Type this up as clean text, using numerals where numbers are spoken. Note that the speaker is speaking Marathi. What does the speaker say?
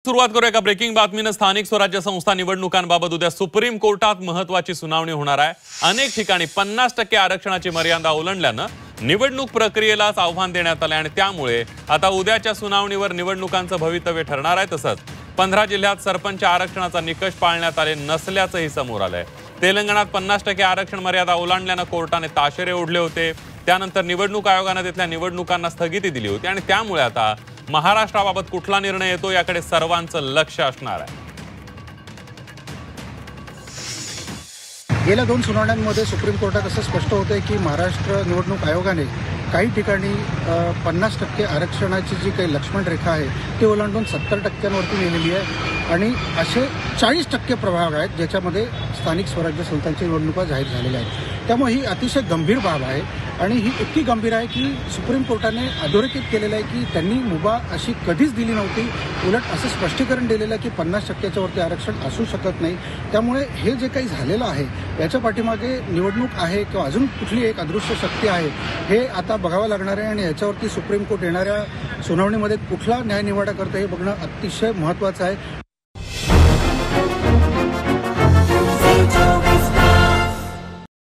सुरुवात करूया एका ब्रेकिंग बातमीनं। स्थानिक स्वराज्य संस्था निवडणुकांबाबत उद्या सुप्रीम कोर्टात महत्त्वाची सुनावणी होणार आहे। अनेक ठिकाणी 50% आरक्षणाची मर्यादा ओलांडल्यानं निवडणूक प्रक्रियेलाच आव्हान देण्यात आले आणि त्यामुळे आता उद्याच्या सुनावणीवर निवडणुकांचं भवितव्य ठरणार आहे। तसंच 15 जिल्ह्यात सरपंच आरक्षणाचा निकष पाळण्यात आले नसल्याचंही समोर आलंय। तेलंगणात 50% आरक्षण मर्यादा ओलांडल्यानं कोर्टाने ताशेरे ओढले होते। त्यानंतर निवडणूक आयोगाने तिथल्या निवडणुकांना स्थगिती दिली होती आणि त्यामुळे आता महाराष्ट्राबाबत कुठला निर्णय येतो याकडे सर्वांचं लक्ष असणार आहे। गेल्या 2 सुनावण्यांमध्ये सुप्रीम कोर्टात असं स्पष्ट होतंय की महाराष्ट्र निवडणूक आयोगाने काही ठिकाणी 50% आरक्षणाची जी काही लक्ष्मण रेखा आहे ती ओलांडून 70%वरती नेलेली आहे आणि असे 40% प्रभाग आहेत ज्याच्यामध्ये स्थानिक स्वराज्य संस्थांच्या निवडणुका जाहीर झालेल्या आहेत। त्यामुळे ही अतिशय गंभीर बाब आहे आणि ही इतकी गंभीर आहे की सुप्रीम कोर्टाने अधोरेखित केलेलं आहे की त्यांनी मुभा अशी कधीच दिली नव्हती। उलट असं स्पष्टीकरण दिलेलं आहे की 50%च्या वरती आरक्षण असू शकत नाही। त्यामुळे हे जे काही झालेलं आहे याच्या पाठीमागे निवडणूक आहे किंवा अजून कुठली एक अदृश्य शक्ती आहे हे आता बघावं लागणार आहे आणि याच्यावरती सुप्रीम कोर्ट येणाऱ्या सुनावणीमध्ये कुठला न्यायनिवाडा करतं हे बघणं अतिशय महत्त्वाचं आहे।